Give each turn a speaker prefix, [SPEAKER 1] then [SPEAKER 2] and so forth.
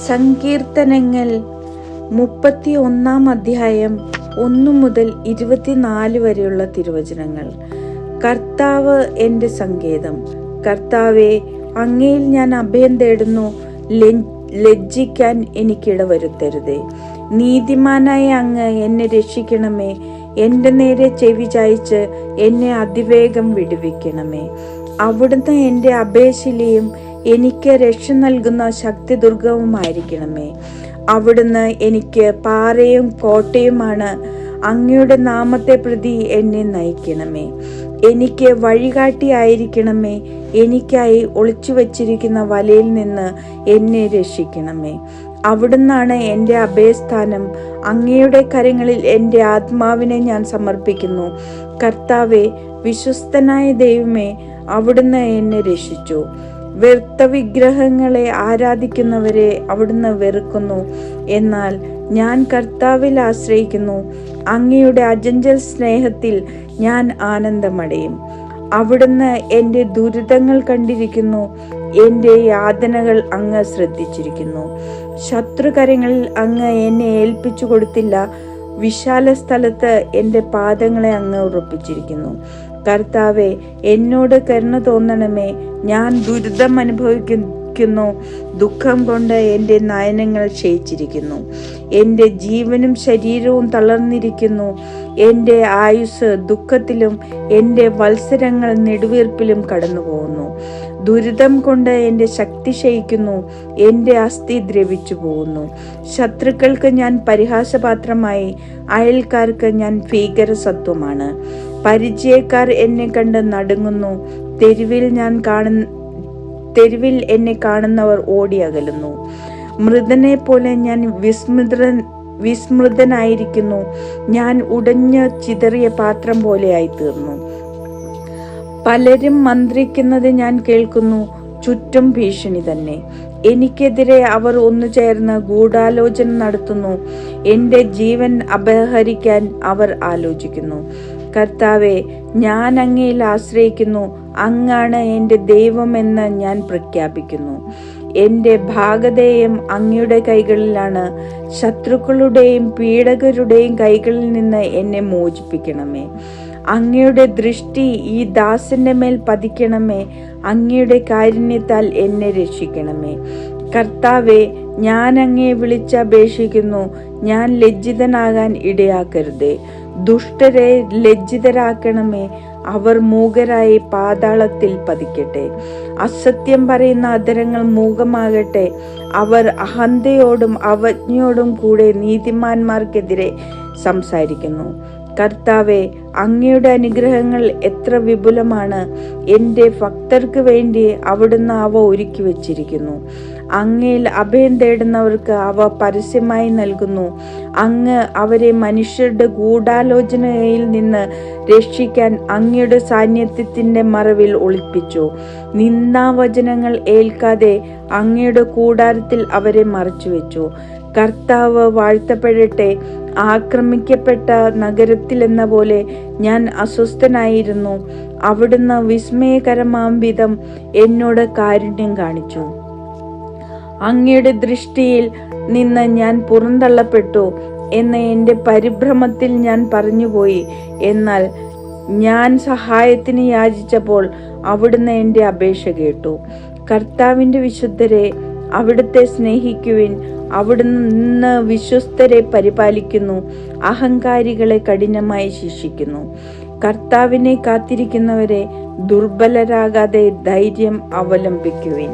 [SPEAKER 1] സങ്കീർത്തനങ്ങൾ 31 1 മുതൽ 24 വരെയുള്ള തിരുവചനങ്ങൾ. കർത്താവ് എൻ്റെ സങ്കേതം. കർത്താവെ, അങ്ങയിൽ ഞാൻ അഭയം തേടുന്നു. ലജ്ജിക്കാൻ എനിക്കിട വരുത്തരുതേ. നീതിമാനായ അങ്ങ് എന്നെ രക്ഷിക്കണമേ. എൻ്റെ നേരെ ചെവി ചായ്ച്ച് എന്നെ അതിവേഗം വിടുവിക്കണമേ. അവിടുന്ന് എൻ്റെ അഭയശിലയും എനിക്ക് രക്ഷ നൽകുന്ന ശക്തിദുർഗവുമായിരിക്കണമേ. അവിടുന്ന് എനിക്ക് പാറയും കോട്ടയുമാണ്. അങ്ങയുടെ നാമത്തെ പ്രതി എന്നെ നയിക്കണമേ. എനിക്ക് വഴികാട്ടിയായിരിക്കണമേ. എനിക്കായി ഒളിച്ചു വച്ചിരിക്കുന്ന വലയിൽ നിന്ന് എന്നെ രക്ഷിക്കണമേ. അവിടുന്നാണ് എൻ്റെ അഭയസ്ഥാനം. അങ്ങയുടെ കരങ്ങളിൽ എൻ്റെ ആത്മാവിനെ ഞാൻ സമർപ്പിക്കുന്നു. കർത്താവെ, വിശ്വസ്തനായ ദൈവമേ, അവിടുന്ന് എന്നെ രക്ഷിച്ചു. വ്യർത്ഥ വിഗ്രഹങ്ങളെ ആരാധിക്കുന്നവരെ അവിടുന്ന് വെറുക്കുന്നു. എന്നാൽ ഞാൻ കർത്താവിൽ ആശ്രയിക്കുന്നു. അങ്ങയുടെ അചഞ്ചൽ സ്നേഹത്തിൽ ഞാൻ ആനന്ദമടയും. അവിടുന്ന് എൻ്റെ ദുരിതങ്ങൾ കണ്ടിരിക്കുന്നു. എൻ്റെ യാതനകൾ അങ്ങ് ശ്രദ്ധിച്ചിരിക്കുന്നു. ശത്രുകരങ്ങളിൽ അങ്ങ് എന്നെ ഏൽപ്പിച്ചു കൊടുത്തില്ല. വിശാല സ്ഥലത്ത് എൻ്റെ പാദങ്ങളെ അങ്ങ് ഉറപ്പിച്ചിരിക്കുന്നു. കർത്താവെ, എന്നോട് കരുണ തോന്നണമേ. ഞാൻ ദുരിതം അനുഭവിക്കുന്നു. ദുഃഖം കൊണ്ട് എൻ്റെ നയനങ്ങൾ ക്ഷയിച്ചിരിക്കുന്നു. എൻ്റെ ജീവനും ശരീരവും തളർന്നിരിക്കുന്നു. എൻ്റെ ആയുസ് ദുഃഖത്തിലും എൻ്റെ വത്സരങ്ങൾ നെടുവീർപ്പിലും കടന്നു പോകുന്നു. ദുരിതം കൊണ്ട് എൻ്റെ ശക്തി ക്ഷയിക്കുന്നു. എൻ്റെ അസ്ഥി ദ്രവിച്ചു പോകുന്നു. ശത്രുക്കൾക്ക് ഞാൻ പരിഹാസപാത്രമായി. അയൽക്കാർക്ക് ഞാൻ ഭീകരസത്വമാണ്. പരിചയക്കാർ എന്നെ കണ്ട് നടുങ്ങുന്നു. തെരുവിൽ എന്നെ കാണുന്നവർ ഓടി അകലുന്നു. മൃതനെ പോലെ ഞാൻ വിസ്മൃതനായിരിക്കുന്നു. ഞാൻ ഉടഞ്ഞ് ചിതറിയ പാത്രം പോലെയായി തീർന്നു. പലരും മന്ത്രിക്കുന്നത് ഞാൻ കേൾക്കുന്നു. ചുറ്റും ഭീഷണി തന്നെ. എനിക്കെതിരെ അവർ ഒന്നു ചേർന്ന് ഗൂഢാലോചന നടത്തുന്നു. എൻ്റെ ജീവൻ അപഹരിക്കാൻ അവർ ആലോചിക്കുന്നു. കർത്താവെ, ഞാൻ അങ്ങയിൽ ആശ്രയിക്കുന്നു. അങ്ങാണ് എൻ്റെ ദൈവമെന്ന് ഞാൻ പ്രഖ്യാപിക്കുന്നു. എൻ്റെ ഭാഗധേയം അങ്ങയുടെ കൈകളിലാണ്. ശത്രുക്കളുടെയും പീഡകരുടെയും കൈകളിൽ നിന്ന് എന്നെ മോചിപ്പിക്കണമേ. അങ്ങയുടെ ദൃഷ്ടി ഈ ദാസന്റെ മേൽ പതിക്കണമേ. അങ്ങയുടെ കാരുണ്യത്താൽ എന്നെ രക്ഷിക്കണമേ. കർത്താവെ, ഞാൻ അങ്ങയെ വിളിച്ചപേക്ഷിക്കുന്നു. ഞാൻ ലജ്ജിതനാകാൻ ഇടയാക്കരുതേ. ദുഷ്ടരെ ലജ്ജിതരാക്കണമേ. അവർ മൂകരായി പാതാളത്തിൽ പതിക്കട്ടെ. അസത്യം പറയുന്ന അധരങ്ങൾ മൂകമാകട്ടെ. അവർ അഹന്തയോടും അവജ്ഞയോടും കൂടെ നീതിമാന്മാർക്കെതിരെ സംസാരിക്കുന്നു. കർത്താവെ, അങ്ങയുടെ അനുഗ്രഹങ്ങൾ എത്ര വിപുലമാണ്. എൻ്റെ ഭക്തർക്ക് വേണ്ടി അവിടുന്ന് അവ ഒരുക്കി വച്ചിരിക്കുന്നു. അങ്ങയിൽ അഭയം തേടുന്നവർക്ക് അവ പരസ്യമായി നൽകുന്നു. അങ്ങ് അവരെ മനുഷ്യരുടെ ഗൂഢാലോചനയിൽ നിന്ന് രക്ഷിക്കാൻ അങ്ങയുടെ സാന്നിധ്യത്തിൻ്റെ മറവിൽ ഒളിപ്പിച്ചു. നിന്ദാവചനങ്ങൾ ഏൽക്കാതെ അങ്ങയുടെ കൂടാരത്തിൽ അവരെ മറച്ചുവെച്ചു. കർത്താവ് വാഴ്ത്തപ്പെടട്ടെ. ആക്രമിക്കപ്പെട്ട നഗരത്തിലെന്ന പോലെ ഞാൻ അസ്വസ്ഥനായിരുന്നു. അവിടുന്ന് വിസ്മയകരമാം വിധം എന്നോട് കാരുണ്യം കാണിച്ചു. അങ്ങയുടെ ദൃഷ്ടിയിൽ നിന്ന് ഞാൻ പുറന്തള്ളപ്പെട്ടു എന്ന് എൻ്റെ പരിഭ്രമത്തിൽ ഞാൻ പറഞ്ഞുപോയി. എന്നാൽ ഞാൻ സഹായത്തിന് യാചിച്ചപ്പോൾ അവിടുന്ന് എൻ്റെ അപേക്ഷ കേട്ടു. കർത്താവിൻ്റെ വിശുദ്ധരെ, അവിടുത്തെ സ്നേഹിക്കുവിൻ. അവിടുന്ന് വിശ്വസ്തരെ പരിപാലിക്കുന്നു. അഹങ്കാരികളെ കഠിനമായി ശിക്ഷിക്കുന്നു. കർത്താവിനെ കാത്തിരിക്കുന്നവരെ ദുർബലരാകാതെ ധൈര്യം അവലംബിക്കുവിൻ.